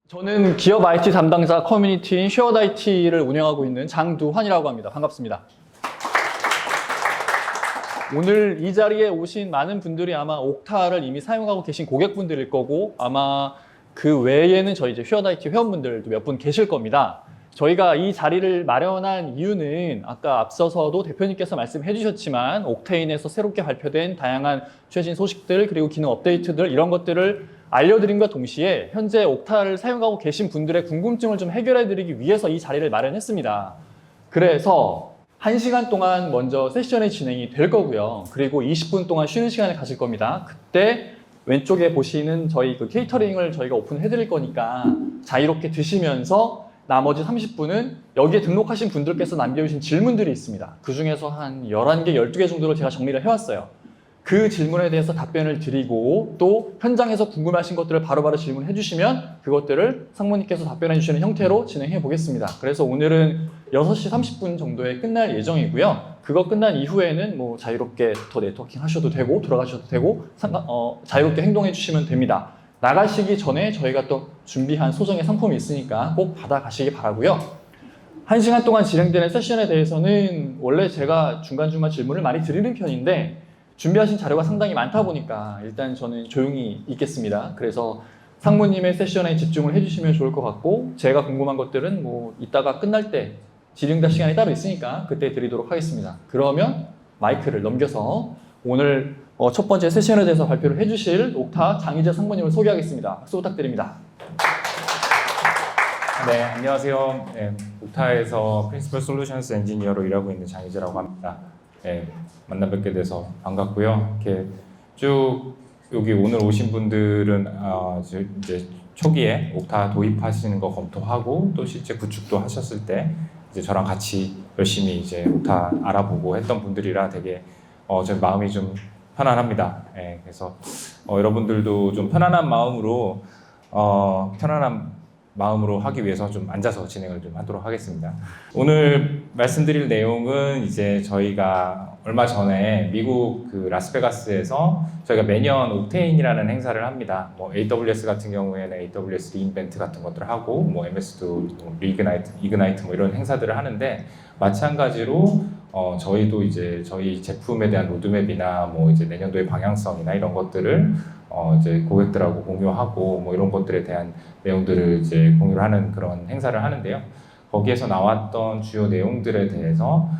저는 기업 IT 담당자 커뮤니티인 쉐어드 IT를 운영하고 있는 장두환이라고 합니다. 반갑습니다. 오늘 이 자리에 오신 많은 분들이 아마 옥타를 이미 사용하고 계신 고객분들일 거고, 아마 그 외에는 저희 이제 쉐어드 IT 회원분들도 몇 분 계실 겁니다. 저희가 이 자리를 마련한 이유는 아까 앞서서도 대표님께서 말씀해 주셨지만 옥테인에서 새롭게 발표된 다양한 최신 소식들 그리고 기능 업데이트들 이런 것들을 알려드림과 동시에 현재 옥타를 사용하고 계신 분들의 궁금증을 좀 해결해 드리기 위해서 이 자리를 마련했습니다. 그래서 1시간 동안 먼저 세션이 진행이 될 거고요. 그리고 20분 동안 쉬는 시간을 가질 겁니다. 그때 왼쪽에 보시는 저희 그 케이터링을 저희가 오픈해 드릴 거니까 자유롭게 드시면서 나머지 30분은 여기에 등록하신 분들께서 남겨주신 질문들이 있습니다. 그 중에서 한 11개, 12개 정도를 제가 정리를 해왔어요. 그 질문에 대해서 답변을 드리고 또 현장에서 궁금하신 것들을 바로바로 질문해 주시면 그것들을 상무님께서 답변해 주시는 형태로 진행해 보겠습니다. 그래서 오늘은 6시 30분 정도에 끝날 예정이고요. 그거 끝난 이후에는 뭐 자유롭게 더 네트워킹 하셔도 되고 돌아가셔도 되고 자유롭게 행동해 주시면 됩니다. 나가시기 전에 저희가 또 준비한 소정의 상품이 있으니까 꼭 받아가시기 바라고요. 1시간 동안 진행되는 세션에 대해서는 원래 제가 중간중간 질문을 많이 드리는 편인데 준비하신 자료가 상당히 많다 보니까 일단 저는 조용히 있겠습니다. 그래서 상무님의 세션에 집중을 해주시면 좋을 것 같고 제가 궁금한 것들은 뭐 이따가 끝날 때 질의응답 시간이 따로 있으니까 그때 드리도록 하겠습니다. 그러면 마이크를 넘겨서 오늘 첫 번째 세션에 대해서 발표를 해주실 옥타 장희재 상무님을 소개하겠습니다. 박수 부탁드립니다. 네, 안녕하세요. 네, 옥타에서 프린시플 솔루션스 엔지니어로 일하고 있는 장희재라고 합니다. 네, 만나 뵙게 돼서 반갑고요. 이렇게 쭉 여기 오늘 오신 분들은 이제 초기에 옥타 도입하시는 거 검토하고 또 실제 구축도 하셨을 때 이제 저랑 같이 열심히 이제 옥타 알아보고 했던 분들이라 되게 제 마음이 좀 편안합니다. 네, 그래서 여러분들도 좀 편안한 마음으로 하기 위해서 좀 앉아서 진행을 좀 하도록 하겠습니다. 오늘 말씀드릴 내용은 이제 저희가 얼마 전에 미국 그 라스베가스에서 저희가 매년 옥테인이라는 행사를 합니다. 뭐 AWS 같은 경우에는 AWS 리인벤트 같은 것들을 하고 뭐 MS도 이그나이트 뭐 이런 행사들을 하는데 마찬가지로 저희도 이제 저희 제품에 대한 로드맵이나 뭐 이제 내년도의 방향성이나 이런 것들을 이제 고객들하고 공유하고 뭐 이런 것들에 대한 내용들을 이제 공유를 하는 그런 행사를 하는데요. 거기에서 나왔던 주요 내용들에 대해서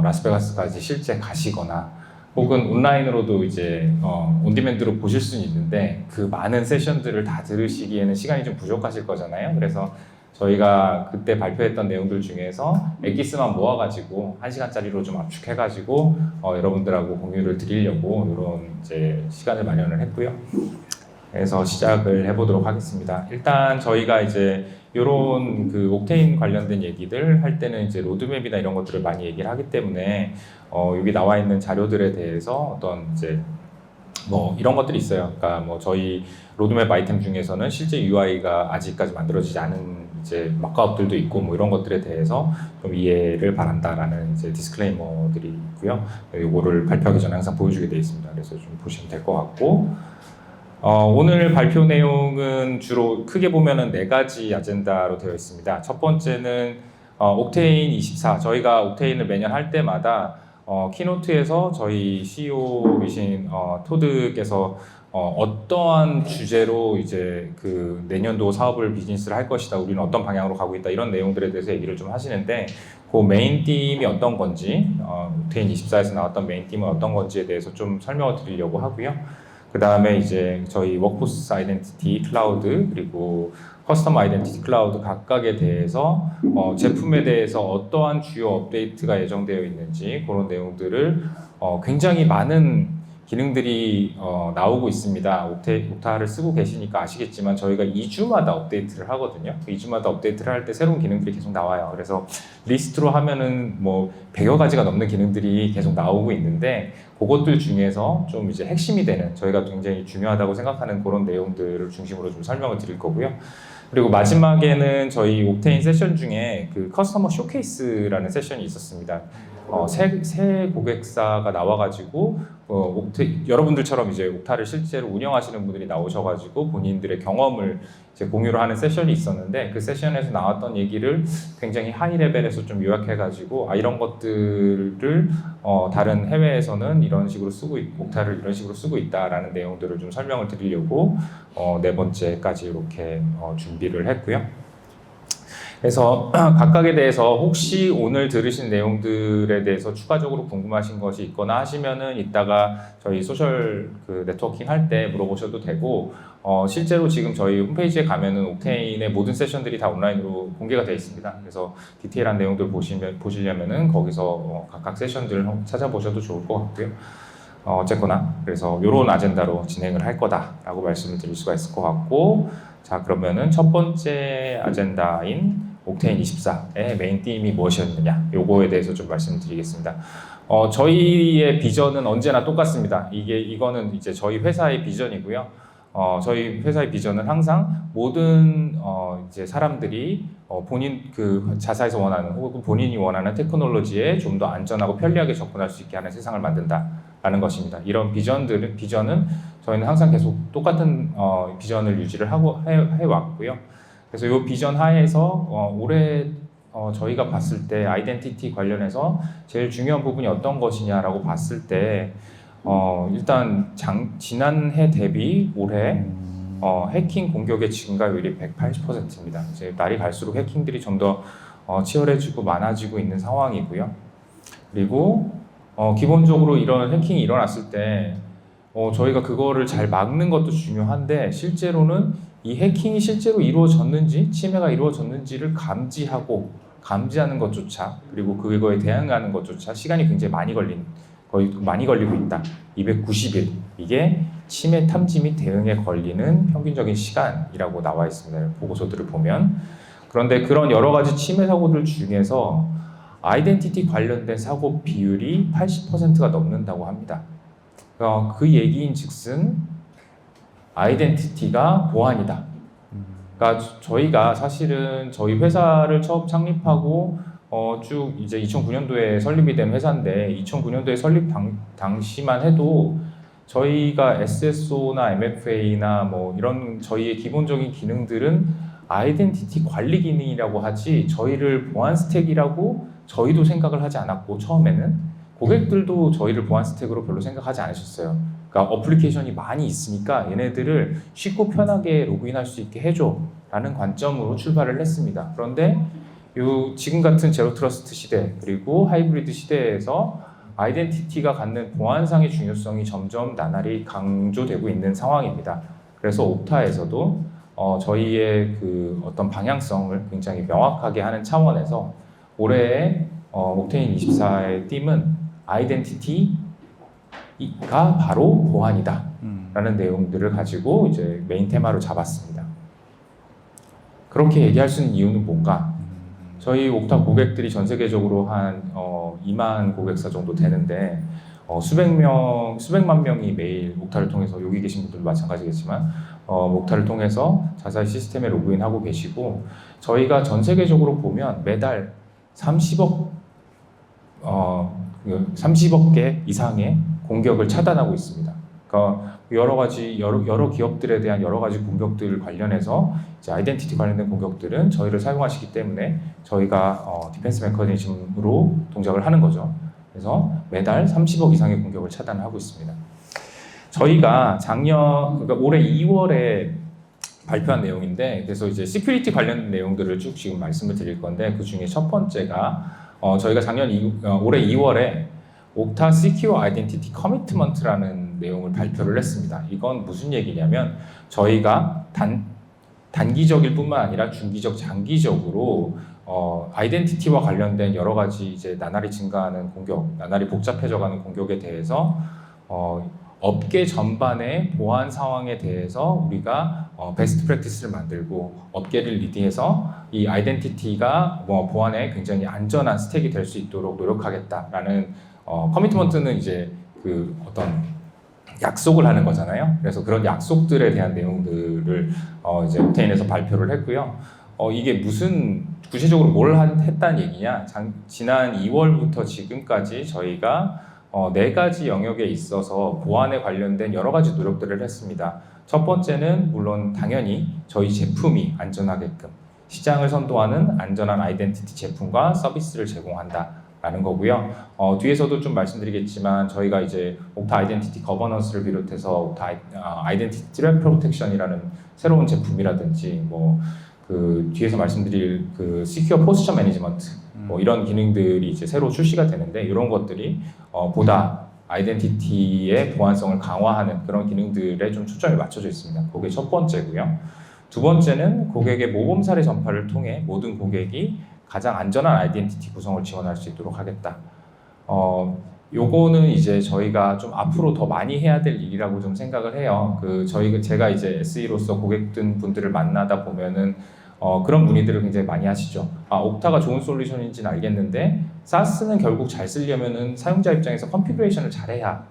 라스베가스까지 실제 가시거나 혹은 온라인으로도 이제 온디맨드로 보실 수는 있는데 그 많은 세션들을 다 들으시기에는 시간이 좀 부족하실 거잖아요. 그래서 저희가 그때 발표했던 내용들 중에서 엑기스만 모아가지고 1시간짜리로 좀 압축해가지고 여러분들하고 공유를 드리려고 이런 이제 시간을 마련을 했고요. 그래서 시작을 해보도록 하겠습니다. 일단 저희가 이제 이런 그 옥테인 관련된 얘기들 할 때는 이제 로드맵이나 이런 것들을 많이 얘기를 하기 때문에 여기 나와 있는 자료들에 대해서 어떤 이제 뭐 이런 것들이 있어요. 그러니까 뭐 저희 로드맵 아이템 중에서는 실제 UI가 아직까지 만들어지지 않은 이제 막가업들도 있고 뭐 이런 것들에 대해서 좀 이해를 바란다라는 이제 디스클레이머들이 있고요. 이거를 발표하기 전에 항상 보여주게 되어 있습니다. 그래서 좀 보시면 될 것 같고 오늘 발표 내용은 주로 크게 보면은 4가지 아젠다로 되어 있습니다. 첫 번째는 옥테인 24 저희가 옥테인을 매년 할 때마다 키노트에서 저희 CEO이신 토드께서 어떠한 주제로 이제 그 내년도 사업을 비즈니스를 할 것이다. 우리는 어떤 방향으로 가고 있다. 이런 내용들에 대해서 얘기를 좀 하시는데 그 메인 팀이 어떤 건지 옥테인 24에서 나왔던 메인 팀은 어떤 건지에 대해서 좀 설명을 드리려고 하고요. 그 다음에 이제 저희 워크포스 아이덴티티 클라우드 그리고 커스텀 아이덴티티 클라우드 각각에 대해서 제품에 대해서 어떠한 주요 업데이트가 예정되어 있는지 그런 내용들을 굉장히 많은 기능들이 나오고 있습니다. 옥타를 쓰고 계시니까 아시겠지만 저희가 2주마다 업데이트를 하거든요. 2주마다 업데이트를 할 때 새로운 기능들이 계속 나와요. 그래서 리스트로 하면은 뭐 100여 가지가 넘는 기능들이 계속 나오고 있는데 그것들 중에서 좀 이제 핵심이 되는 저희가 굉장히 중요하다고 생각하는 그런 내용들을 중심으로 좀 설명을 드릴 거고요. 그리고 마지막에는 저희 옥테인 세션 중에 그 커스터머 쇼케이스라는 세션이 있었습니다. 새 고객사가 나와가지고 여러분들처럼 이제 옥타를 실제로 운영하시는 분들이 나오셔가지고 본인들의 경험을 이제 공유를 하는 세션이 있었는데 그 세션에서 나왔던 얘기를 굉장히 하이 레벨에서 좀 요약해가지고 이런 것들을 다른 해외에서는 이런 식으로 옥타를 이런 식으로 쓰고 있다라는 내용들을 좀 설명을 드리려고 네 번째까지 이렇게 준비를 했고요. 그래서 각각에 대해서 혹시 오늘 들으신 내용들에 대해서 추가적으로 궁금하신 것이 있거나 하시면은 이따가 저희 소셜 네트워킹 할 때 물어보셔도 되고 실제로 지금 저희 홈페이지에 가면은 옥테인의 모든 세션들이 다 온라인으로 공개가 되어 있습니다. 그래서 디테일한 내용들 보시려면은 거기서 각각 세션들을 찾아보셔도 좋을 것 같고요. 어쨌거나 그래서 이런 아젠다로 진행을 할 거다라고 말씀을 드릴 수가 있을 것 같고, 자 그러면은 첫 번째 아젠다인 옥테인 24의 메인 팀이 무엇이었느냐 요거에 대해서 좀 말씀드리겠습니다. 저희의 비전은 언제나 똑같습니다. 이거는 이제 저희 회사의 비전이고요. 저희 회사의 비전은 항상 모든 이제 사람들이 본인 자사에서 원하는 혹은 본인이 원하는 테크놀로지에 좀 더 안전하고 편리하게 접근할 수 있게 하는 세상을 만든다라는 것입니다. 이런 비전은 저희는 항상 계속 똑같은 비전을 유지를 하고 해왔고요. 그래서 이 비전 하에서 올해 저희가 봤을 때 아이덴티티 관련해서 제일 중요한 부분이 어떤 것이냐라고 봤을 때 일단 지난해 대비 올해 해킹 공격의 증가율이 180%입니다. 이제 날이 갈수록 해킹들이 좀 더 치열해지고 많아지고 있는 상황이고요. 그리고 기본적으로 이런 해킹이 일어났을 때 저희가 그거를 잘 막는 것도 중요한데 실제로는 이 해킹이 실제로 이루어졌는지 침해가 이루어졌는지를 감지하는 것조차 그리고 그거에 대응하는 것조차 시간이 굉장히 많이 걸리고 있다. 290일 이게 침해 탐지 및 대응에 걸리는 평균적인 시간이라고 나와 있습니다. 보고서들을 보면. 그런데 그런 여러 가지 침해 사고들 중에서 아이덴티티 관련된 사고 비율이 80%가 넘는다고 합니다. 그 얘기인 즉슨 아이덴티티가 보안이다. 그러니까 저희가 사실은 저희 회사를 처음 창립하고 쭉 이제 2009년도에 설립이 된 회사인데 2009년도에 설립 당시만 해도 저희가 SSO나 MFA나 뭐 이런 저희의 기본적인 기능들은 아이덴티티 관리 기능이라고 하지 저희를 보안 스택이라고 저희도 생각을 하지 않았고 처음에는 고객들도 저희를 보안 스택으로 별로 생각하지 않으셨어요. 그러니까 어플리케이션이 많이 있으니까 얘네들을 쉽고 편하게 로그인할 수 있게 해줘 라는 관점으로 출발을 했습니다. 그런데 지금 같은 제로 트러스트 시대 그리고 하이브리드 시대에서 아이덴티티가 갖는 보안상의 중요성이 점점 나날이 강조되고 있는 상황입니다. 그래서 옥타에서도 저희의 어떤 방향성을 굉장히 명확하게 하는 차원에서 올해의 옥테인 24의 팀은 아이덴티티가 바로 보안이다 라는 내용들을 가지고 이제 메인 테마로 잡았습니다. 그렇게 얘기할 수 있는 이유는 뭔가? 저희 옥타 고객들이 전 세계적으로 한 2만 고객사 정도 되는데 수백만 명이 매일 옥타를 통해서 여기 계신 분들도 마찬가지겠지만 옥타를 통해서 자사의 시스템에 로그인하고 계시고 저희가 전 세계적으로 보면 매달 30억 개 이상의 공격을 차단하고 있습니다. 그러니까 여러 기업들에 대한 여러 가지 공격들 관련해서 이제 아이덴티티 관련된 공격들은 저희를 사용하시기 때문에 저희가 디펜스 메커니즘으로 동작을 하는 거죠. 그래서 매달 30억 이상의 공격을 차단하고 있습니다. 저희가 그러니까 올해 2월에 발표한 내용인데, 그래서 이제 시큐리티 관련된 내용들을 쭉 지금 말씀을 드릴 건데, 그 중에 첫 번째가 저희가 올해 2월에 옥타 Secure Identity Commitment라는 내용을 발표를 했습니다. 이건 무슨 얘기냐면 저희가 단기적일 뿐만 아니라 중기적, 장기적으로 아이덴티티와 관련된 여러 가지 이제 나날이 증가하는 공격, 나날이 복잡해져가는 공격에 대해서 업계 전반의 보안 상황에 대해서 우리가 베스트 프랙티스를 만들고 업계를 리드해서 이 아이덴티티가 보안에 굉장히 안전한 스택이 될 수 있도록 노력하겠다라는 커미트먼트는 이제 어떤 약속을 하는 거잖아요. 그래서 그런 약속들에 대한 내용들을 이제 옥테인에서 발표를 했고요. 이게 무슨 구체적으로 뭘 했다는 얘기냐? 지난 2월부터 지금까지 저희가 4가지 영역에 있어서 보안에 관련된 여러 가지 노력들을 했습니다. 첫 번째는 물론 당연히 저희 제품이 안전하게끔 시장을 선도하는 안전한 아이덴티티 제품과 서비스를 제공한다라는 거고요. 뒤에서도 좀 말씀드리겠지만 저희가 이제 옥타 아이덴티티 거버넌스를 비롯해서 옥타 아이덴티티 트랩 프로텍션이라는 새로운 제품이라든지 뭐 그 뒤에서 말씀드릴 그 시큐어 포스처 매니지먼트 뭐 이런 기능들이 이제 새로 출시가 되는데 이런 것들이 보다 아이덴티티의 보안성을 강화하는 그런 기능들에 좀 초점이 맞춰져 있습니다. 그게 첫 번째고요. 두 번째는 고객의 모범 사례 전파를 통해 모든 고객이 가장 안전한 아이덴티티 구성을 지원할 수 있도록 하겠다. 요거는 이제 저희가 좀 앞으로 더 많이 해야 될 일이라고 좀 생각을 해요. 제가 이제 SE로서 고객분들을 만나다 보면은 그런 문의들을 굉장히 많이 하시죠. 옥타가 좋은 솔루션인지는 알겠는데 SaaS는 결국 잘 쓰려면은 사용자 입장에서 컨피그레이션을 잘해야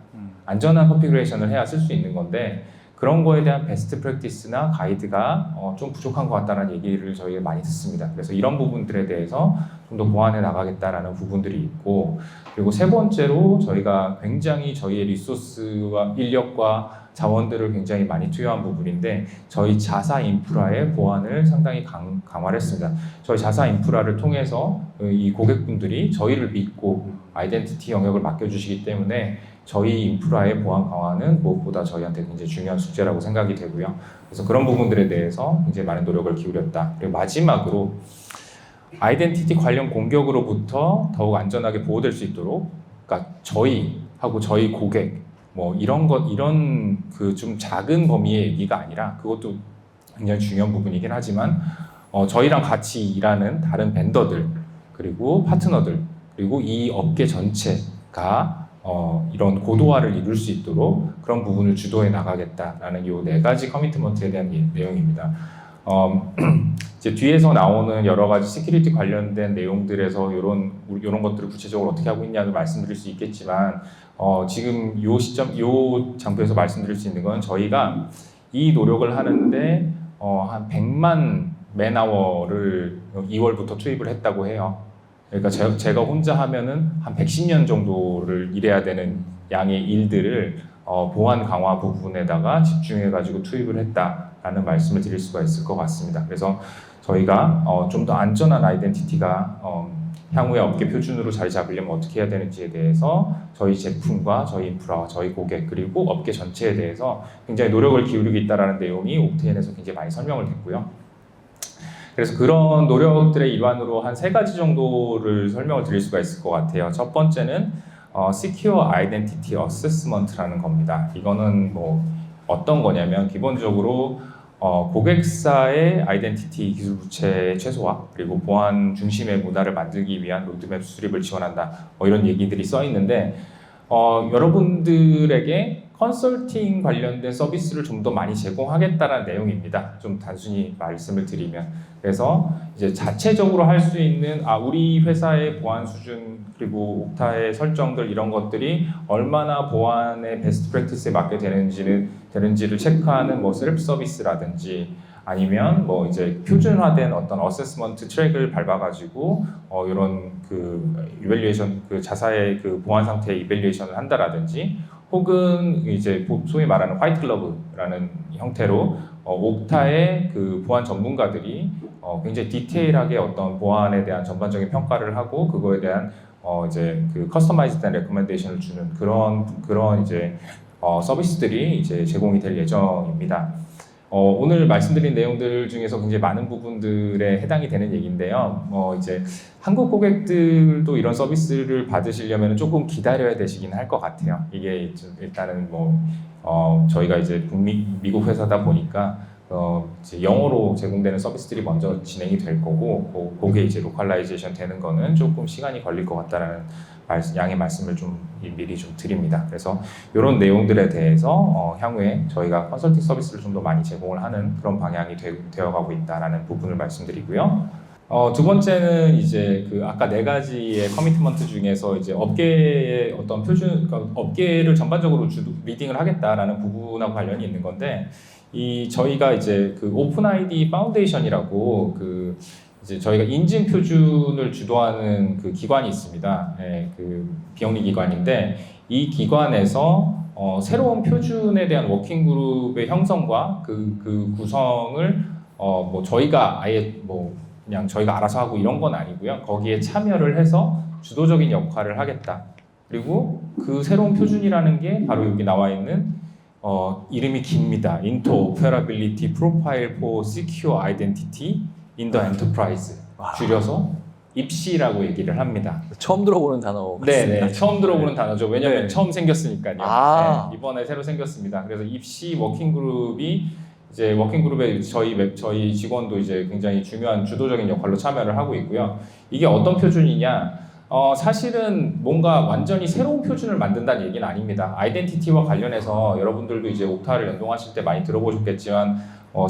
안전한 컨피그레이션을 해야 쓸 수 있는 건데 그런 거에 대한 베스트 프랙티스나 가이드가 좀 부족한 것 같다는 얘기를 저희가 많이 듣습니다. 그래서 이런 부분들에 대해서 좀 더 보완해 나가겠다라는 부분들이 있고 그리고 세 번째로 저희가 굉장히 저희의 리소스와 인력과 자원들을 굉장히 많이 투여한 부분인데 저희 자사 인프라의 보안을 상당히 강화를 했습니다. 저희 자사 인프라를 통해서 이 고객분들이 저희를 믿고 아이덴티티 영역을 맡겨주시기 때문에 저희 인프라의 보안 강화는 무엇보다 저희한테 굉장히 중요한 숙제라고 생각이 되고요. 그래서 그런 부분들에 대해서 굉장히 많은 노력을 기울였다. 그리고 마지막으로 아이덴티티 관련 공격으로부터 더욱 안전하게 보호될 수 있도록, 그러니까 저희하고 저희 고객 뭐 이런 그 좀 작은 범위의 얘기가 아니라 그것도 굉장히 중요한 부분이긴 하지만 저희랑 같이 일하는 다른 벤더들 그리고 파트너들 그리고 이 업계 전체가 이런 고도화를 이룰 수 있도록 그런 부분을 주도해 나가겠다라는 이 4가지 커미트먼트에 대한 내용입니다. 이제 뒤에서 나오는 여러 가지 시큐리티 관련된 내용들에서 이런 것들을 구체적으로 어떻게 하고 있냐를 말씀드릴 수 있겠지만 지금 요 장표에서 말씀드릴 수 있는 건 저희가 이 노력을 하는데 한 100만 맨아워를 2월부터 투입을 했다고 해요. 그러니까 제가 혼자 하면은 한 110년 정도를 일해야 되는 양의 일들을 보안 강화 부분에다가 집중해가지고 투입을 했다라는 말씀을 드릴 수가 있을 것 같습니다. 그래서 저희가 좀 더 안전한 아이덴티티가 향후에 업계 표준으로 자리 잡으려면 어떻게 해야 되는지에 대해서 저희 제품과 저희 인프라와 저희 고객 그리고 업계 전체에 대해서 굉장히 노력을 기울이고 있다는 내용이 옥테인에서 굉장히 많이 설명을 됐고요. 그래서 그런 노력들의 일환으로 한 3가지 정도를 설명을 드릴 수가 있을 것 같아요. 첫 번째는 Secure Identity Assessment라는 겁니다. 이거는 뭐 어떤 거냐면 기본적으로 고객사의 아이덴티티 기술 부채 최소화 그리고 보안 중심의 문화를 만들기 위한 로드맵 수립을 지원한다. 이런 얘기들이 써 있는데 여러분들에게 컨설팅 관련된 서비스를 좀 더 많이 제공하겠다는 내용입니다. 좀 단순히 말씀을 드리면 그래서 이제 자체적으로 할 수 있는 우리 회사의 보안 수준 그리고 옥타의 설정들 이런 것들이 얼마나 보안의 베스트 프랙티스에 맞게 되는지를 체크하는 뭐 셀프 서비스라든지 아니면 뭐 이제 표준화된 어떤 어세스먼트 트랙을 밟아가지고 이런 그 이밸류에이션 그 자사의 그 보안 상태의 이밸류에이션을 한다라든지 혹은 이제 소위 말하는 화이트 글러브라는 형태로 옥타의 그 보안 전문가들이 굉장히 디테일하게 어떤 보안에 대한 전반적인 평가를 하고 그거에 대한 이제 그 커스터마이즈된 레코멘데이션을 주는 그런 이제 서비스들이 이제 제공이 될 예정입니다. 오늘 말씀드린 내용들 중에서 굉장히 많은 부분들에 해당이 되는 얘기인데요. 이제 한국 고객들도 이런 서비스를 받으시려면 조금 기다려야 되시긴 할 것 같아요. 이게 일단은 저희가 이제 미국 회사다 보니까 이제 영어로 제공되는 서비스들이 먼저 진행이 될 거고 그게 이제 로컬라이제이션 되는 거는 조금 시간이 걸릴 것 같다라는 양해 말씀을 좀 미리 좀 드립니다. 그래서 이런 내용들에 대해서 향후에 저희가 컨설팅 서비스를 좀 더 많이 제공을 하는 그런 방향이 되어가고 있다라는 부분을 말씀드리고요. 두 번째는 이제 그 아까 4가지의 커미트먼트 중에서 이제 업계의 어떤 그러니까 업계를 전반적으로 리딩을 하겠다라는 부분하고 관련이 있는 건데 저희가 이제 그 오픈 아이디 파운데이션이라고 이제 저희가 인증 표준을 주도하는 그 기관이 있습니다. 예, 그 비영리 기관인데 이 기관에서 새로운 표준에 대한 워킹 그룹의 형성과 그 구성을 뭐 저희가 아예 뭐 그냥 저희가 알아서 하고 이런 건 아니고요. 거기에 참여를 해서 주도적인 역할을 하겠다. 그리고 그 새로운 표준이라는 게 바로 여기 나와 있는 이름이 깁니다. Interoperability Profile for Secure Identity in the Enterprise. 줄여서 입시라고 얘기를 합니다. 처음 들어보는 단어 네네, 같습니다. 처음 들어보는 단어죠. 왜냐하면 네. 처음 생겼으니까요. 아. 네, 이번에 새로 생겼습니다. 그래서 입시 워킹 그룹이 이제 워킹 그룹에 저희 직원도 이제 굉장히 중요한 주도적인 역할로 참여를 하고 있고요. 이게 어떤 표준이냐? 사실은 뭔가 완전히 새로운 표준을 만든다는 얘기는 아닙니다. 아이덴티티와 관련해서 여러분들도 이제 옥타를 연동하실 때 많이 들어보셨겠지만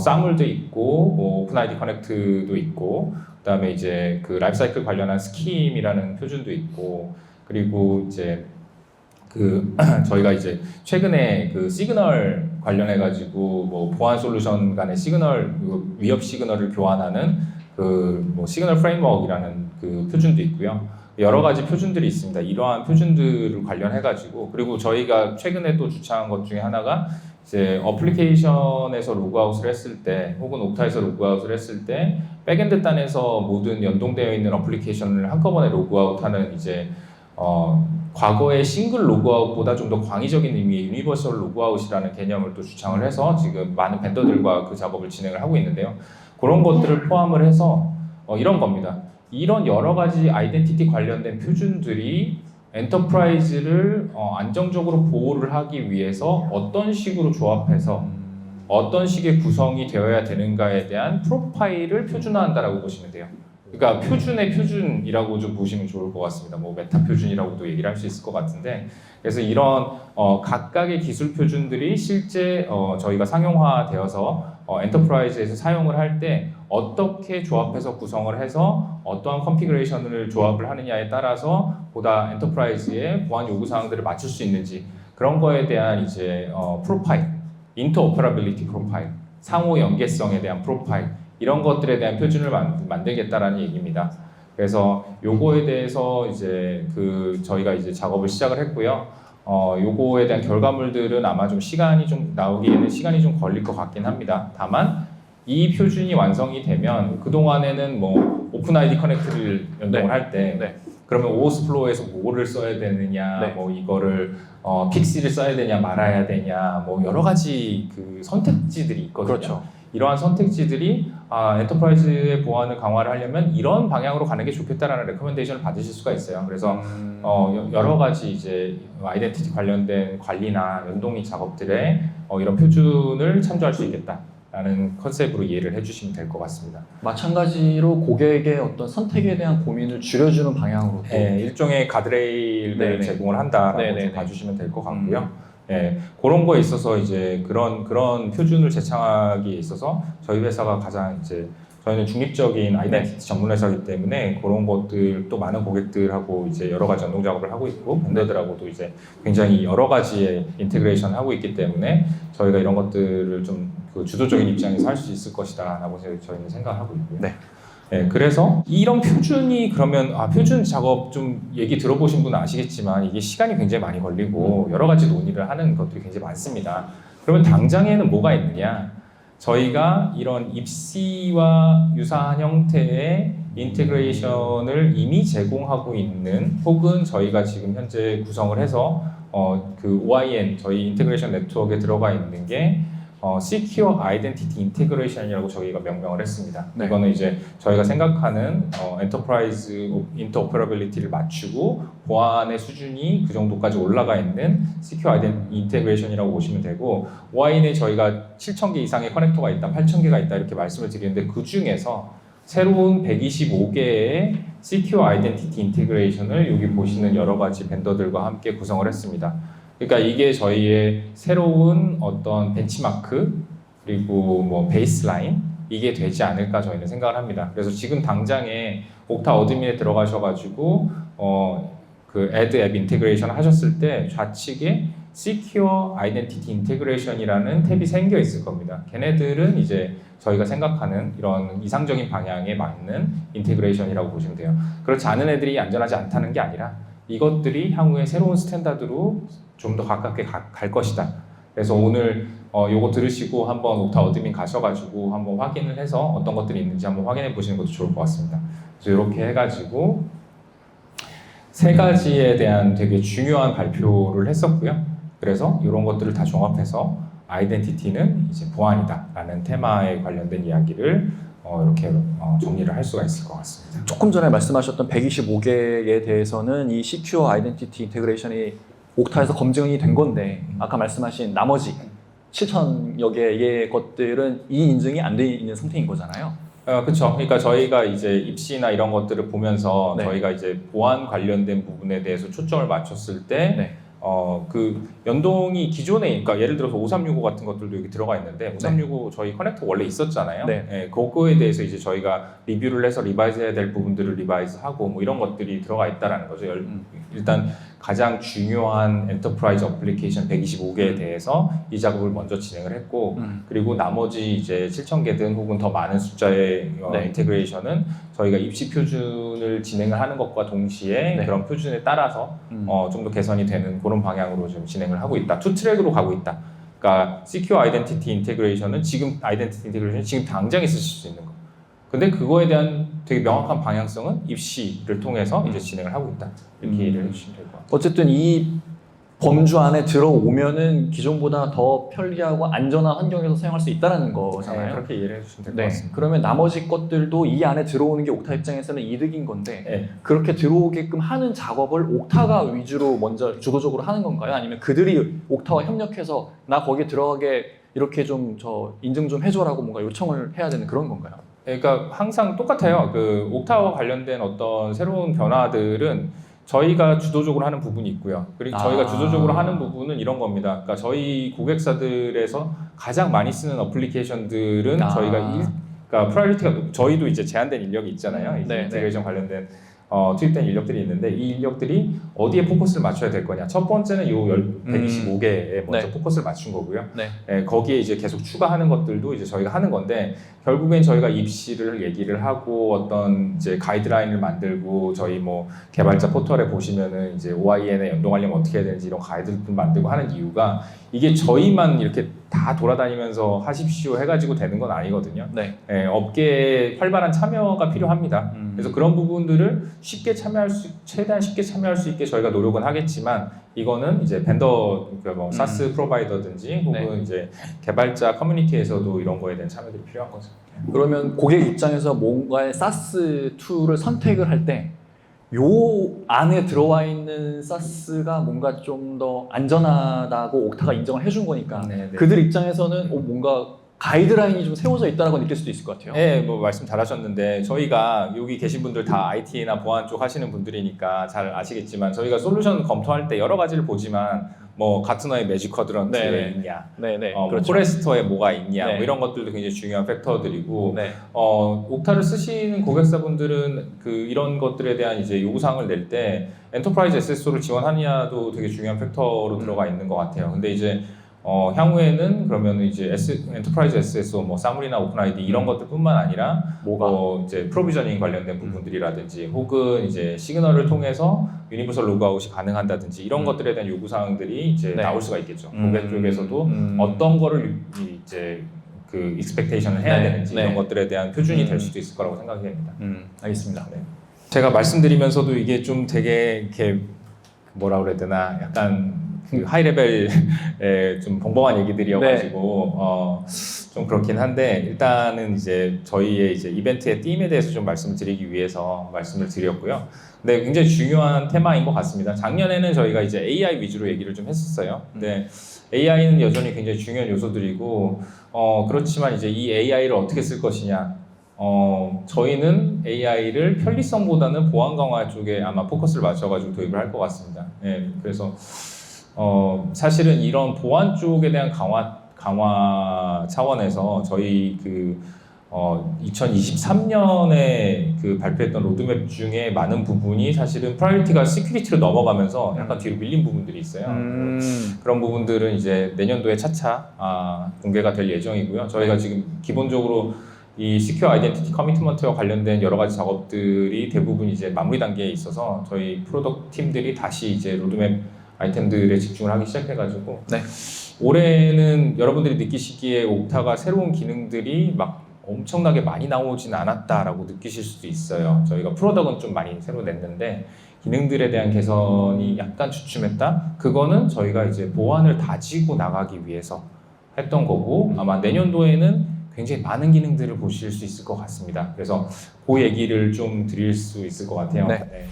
사물도 있고 뭐 오픈 아이디 커넥트도 있고 그다음에 이제 그 라이프 사이클 관련한 스킴이라는 표준도 있고 그리고 이제 저희가 이제 최근에 그 시그널 관련해 가지고 뭐 보안 솔루션 간의 시그널 위협 시그널을 교환하는 뭐 시그널 프레임워크라는 그 표준도 있고요. 여러 가지 표준들이 있습니다. 이러한 표준들을 관련해 가지고 그리고 저희가 최근에 또 주창한 것 중에 하나가 이제 어플리케이션에서 로그아웃을 했을 때 혹은 옥타에서 로그아웃을 했을 때 백엔드 단에서 모든 연동되어 있는 어플리케이션을 한꺼번에 로그아웃하는 이제 과거의 싱글 로그아웃보다 좀 더 광의적인 의미의 유니버설 로그아웃이라는 개념을 또 주창을 해서 지금 많은 벤더들과 그 작업을 진행을 하고 있는데요. 그런 것들을 포함을 해서 이런 겁니다. 이런 여러 가지 아이덴티티 관련된 표준들이 엔터프라이즈를 안정적으로 보호를 하기 위해서 어떤 식으로 조합해서 어떤 식의 구성이 되어야 되는가에 대한 프로파일을 표준화한다라고 보시면 돼요. 그러니까 표준의 표준이라고 좀 보시면 좋을 것 같습니다. 뭐 메타 표준이라고도 얘기를 할 수 있을 것 같은데 그래서 이런 각각의 기술 표준들이 실제 저희가 상용화되어서 엔터프라이즈에서 사용을 할 때 어떻게 조합해서 구성을 해서 어떠한 컨피그레이션을 조합을 하느냐에 따라서 보다 엔터프라이즈의 보안 요구 사항들을 맞출 수 있는지 그런 거에 대한 이제 프로파일, 인터오퍼러빌리티 프로파일, 상호 연계성에 대한 프로파일 이런 것들에 대한 표준을 만들겠다라는 얘기입니다. 그래서 요거에 대해서 이제 저희가 이제 작업을 시작을 했고요. 요거에 대한 결과물들은 아마 좀 나오기에는 시간이 좀 걸릴 것 같긴 합니다. 다만 이 표준이 완성이 되면 그동안에는 뭐 오픈 아이디 커넥트를 연동을 할 때 그러면 OS 플로우에서 뭐를 써야 되느냐, 뭐 이거를 픽시를 써야 되냐 말아야 되냐, 뭐 여러 가지 그 선택지들이 있거든요. 그렇죠. 이러한 선택지들이 엔터프라이즈의 보안을 강화를 하려면 이런 방향으로 가는 게 좋겠다라는 레커멘데이션을 받으실 수가 있어요. 그래서 여러 가지 이제 아이덴티티 관련된 관리나 연동이 작업들에 이런 표준을 참조할 수 있겠다라는 컨셉으로 이해를 해주시면 될 것 같습니다. 마찬가지로 고객의 어떤 선택에 대한 고민을 줄여주는 방향으로 또 네, 일종의 가드레일을 네네. 제공을 한다라고 네네네. 좀 봐주시면 될 것 같고요. 예, 그런 거에 있어서 이제 그런 표준을 제창하기에 있어서 저희 회사가 가장 이제 저희는 중립적인 아이덴티티 전문 회사이기 때문에 그런 것들 또 많은 고객들하고 이제 여러 가지 연동 작업을 하고 있고 벤더들하고도 이제 굉장히 여러 가지의 인테그레이션 하고 있기 때문에 저희가 이런 것들을 좀 그 주도적인 입장에서 할 수 있을 것이다라고 저희는 생각하고 있고요. 네. 네, 그래서 이런 표준이 그러면 표준 작업 좀 얘기 들어보신 분은 아시겠지만 이게 시간이 굉장히 많이 걸리고 여러 가지 논의를 하는 것들이 굉장히 많습니다. 그러면 당장에는 뭐가 있느냐? 저희가 이런 입시와 유사한 형태의 인테그레이션을 이미 제공하고 있는 혹은 저희가 지금 현재 구성을 해서 그 OIN 저희 인테그레이션 네트워크에 들어가 있는 게 Secure Identity Integration이라고 저희가 명명을 했습니다. 네. 이거는 이제 저희가 생각하는 엔터프라이즈 인터오퍼러빌리티를 맞추고 보안의 수준이 그 정도까지 올라가 있는 Secure Identity Integration이라고 보시면 되고 OIN에 저희가 7,000개 이상의 커넥터가 있다, 8,000개가 있다 이렇게 말씀을 드리는데 그 중에서 새로운 125개의 Secure Identity Integration을 여기 보시는 여러 가지 벤더들과 함께 구성을 했습니다. 그러니까 이게 저희의 새로운 어떤 벤치마크 그리고 뭐 베이스라인 이게 되지 않을까 저희는 생각을 합니다. 그래서 지금 당장에 옥타 어드민에 들어가셔가지고 그 Add App 인테그레이션 하셨을 때 좌측에 Secure Identity Integration이라는 탭이 생겨 있을 겁니다. 걔네들은 이제 저희가 생각하는 이런 이상적인 방향에 맞는 인테그레이션이라고 보시면 돼요. 그렇지 않은 애들이 안전하지 않다는 게 아니라 이것들이 향후에 새로운 스탠다드로 좀 더 가깝게 갈 것이다. 그래서 오늘 요거 들으시고 한번 옥타 어드민 가셔가지고 한번 확인을 해서 어떤 것들이 있는지 한번 확인해 보시는 것도 좋을 것 같습니다. 그래서 이렇게 해가지고 세 가지에 대한 되게 중요한 발표를 했었고요. 그래서 이런 것들을 다 종합해서 아이덴티티는 이제 보안이다라는 테마에 관련된 이야기를 이렇게 정리를 할 수가 있을 것 같습니다. 조금 전에 말씀하셨던 125개에 대해서는 이 Secure Identity Integration이 옥타에서 검증이 된 건데 아까 말씀하신 나머지 7,000여 개의 것들은 이 인증이 안 돼 있는 상태인 거잖아요. 그렇죠. 그러니까 저희가 이제 입시나 이런 것들을 보면서 네. 저희가 이제 보안 관련된 부분에 대해서 초점을 맞췄을 때 네. 그 연동이 기존에, 그러니까 예를 들어서 5365 같은 것들도 여기 들어가 있는데 5365 저희 커넥터 원래 있었잖아요. 네. 예, 그거에 대해서 이제 저희가 리뷰를 해서 리바이즈 해야 될 부분들을 리바이즈하고 뭐 이런 것들이 들어가 있다라는 거죠. 일단 가장 중요한 엔터프라이즈 어플리케이션 125개에 대해서 이 작업을 먼저 진행을 했고 그리고 나머지 이제 7,000개든 혹은 더 많은 숫자의 네. 인테그레이션은 저희가 입시 표준을 진행을 하는 것과 동시에 네. 그런 표준에 따라서 좀 더 개선이 되는 그런 방향으로 좀 진행을 하고 있다. 투 트랙으로 가고 있다. 그러니까 Secure Identity Integration은 지금 당장 있으실 수 있는 거. 근데 그거에 대한 되게 명확한 방향성은 입시를 통해서 이제 진행을 하고 있다. 이렇게 이해를 해주시면 될 것 같아요. 어쨌든 이 범주 안에 들어오면은 기존보다 더 편리하고 안전한 환경에서 사용할 수 있다는 거잖아요. 네, 그렇게 이해를 해주시면 될 것 네. 같습니다. 그러면 나머지 것들도 이 안에 들어오는 게 옥타 입장에서는 이득인 건데 네. 그렇게 들어오게끔 하는 작업을 옥타가 위주로 먼저 주도적으로 하는 건가요? 아니면 그들이 옥타와 협력해서 나 거기에 들어가게 이렇게 좀 저 인증 좀 해줘라고 뭔가 요청을 해야 되는 그런 건가요? 그러니까 항상 똑같아요. 그 옥타와 관련된 어떤 새로운 변화들은 저희가 주도적으로 하는 부분이 있고요. 그리고 저희가 주도적으로 하는 부분은 이런 겁니다. 그러니까 저희 고객사들에서 가장 많이 쓰는 어플리케이션들은 저희가 그러니까 프라이어리티가 저희도 이제 제한된 인력이 있잖아요. 이제 인테그레이션 관련된 투입된 인력들이 있는데 이 인력들이 어디에 포커스를 맞춰야 될 거냐. 첫 번째는 요 125개에 먼저 네. 포커스를 맞춘 거고요. 네. 거기에 이제 계속 추가하는 것들도 이제 저희가 하는 건데 결국엔 저희가 입시를 얘기를 하고 어떤 이제 가이드라인을 만들고 저희 뭐 개발자 포털에 보시면은 이제 OIN에 연동하려면 어떻게 해야 되는지 이런 가이드를 만들고 하는 이유가 이게 저희만 이렇게 다 돌아다니면서 하십시오 해가지고 되는 건 아니거든요. 네. 업계에 활발한 참여가 필요합니다. 그래서 그런 부분들을 최대한 쉽게 참여할 수 있게 저희가 노력은 하겠지만 이거는 이제 벤더, 그러니까 뭐 사스 프로바이더든지 혹은 이제 개발자 커뮤니티에서도 이런 거에 대한 참여들이 필요한 거죠. 그러면 고객 입장에서 뭔가의 사스 툴을 선택을 할 때 요 안에 들어와 있는 사스가 뭔가 좀 더 안전하다고 옥타가 인정을 해준 거니까 그들 입장에서는 뭔가 가이드라인이 좀 세워져 있다고 느낄 수도 있을 것 같아요. 네, 뭐 말씀 잘하셨는데 저희가 여기 계신 분들 다 IT나 보안 쪽 하시는 분들이니까 잘 아시겠지만 저희가 솔루션 검토할 때 여러 가지를 보지만 뭐 가트너의 매직 쿼드런트에 있냐, 그렇죠. 포레스터에 뭐가 있냐, 네. 뭐 이런 것들도 굉장히 중요한 팩터들이고 네. 옥타를 쓰시는 고객사분들은 그 이런 것들에 대한 이제 요구사항을 낼 때 엔터프라이즈 SSO를 지원하느냐도 되게 중요한 팩터로 들어가 있는 것 같아요. 근데 이제 향후에는 그러면 이제 엔터프라이즈 SSO, 뭐 사무리나 오픈 아이디 이런 것들뿐만 아니라 이제 프로비저닝 관련된 부분들이라든지 혹은 이제 시그널을 통해서 유니버설 로그아웃이 가능한다든지 이런 것들에 대한 요구 사항들이 이제 나올 수가 있겠죠. 고객 쪽에서도 어떤 거를 이제 그 익스펙테이션을 해야 되는지 이런 것들에 대한 표준이 될 수도 있을 거라고 생각이 됩니다. 알겠습니다. 네. 제가 말씀드리면서도 이게 좀 되게 이렇게 뭐라 그래야 되나 약간 그 하이 레벨의 좀 벙벙한 얘기들이어가지고 좀 그렇긴 한데 일단은 이제 저희의 이제 이벤트의 팀에 대해서 좀 말씀을 드리기 위해서 말씀을 드렸고요. 근데 굉장히 중요한 테마인 것 같습니다. 작년에는 저희가 이제 AI 위주로 얘기를 좀 했었어요. 근데 AI는 여전히 굉장히 중요한 요소들이고 그렇지만 이제 이 AI를 어떻게 쓸 것이냐. 저희는 AI를 편리성보다는 보안 강화 쪽에 아마 포커스를 맞춰가지고 도입을 할 것 같습니다. 네, 그래서 사실은 이런 보안 쪽에 대한 강화 차원에서 저희 그 2023년에 그 발표했던 로드맵 중에 많은 부분이 사실은 프라이어티가 시큐리티로 넘어가면서 약간 뒤로 밀린 부분들이 있어요. 그런 부분들은 이제 내년도에 차차 공개가 될 예정이고요. 저희가 지금 기본적으로 이 시큐어 아이덴티티 커미트먼트와 관련된 여러 가지 작업들이 대부분 이제 마무리 단계에 있어서 저희 프로덕트 팀들이 다시 이제 로드맵 아이템들에 집중을 하기 시작해가지고 네. 올해는 여러분들이 느끼시기에 옥타가 새로운 기능들이 막 엄청나게 많이 나오진 않았다라고 느끼실 수도 있어요. 저희가 프로덕은 좀 많이 새로 냈는데 기능들에 대한 개선이 약간 주춤했다? 그거는 저희가 이제 보안을 다지고 나가기 위해서 했던 거고 아마 내년도에는 굉장히 많은 기능들을 보실 수 있을 것 같습니다. 그래서 그 얘기를 좀 드릴 수 있을 것 같아요. 네. 네.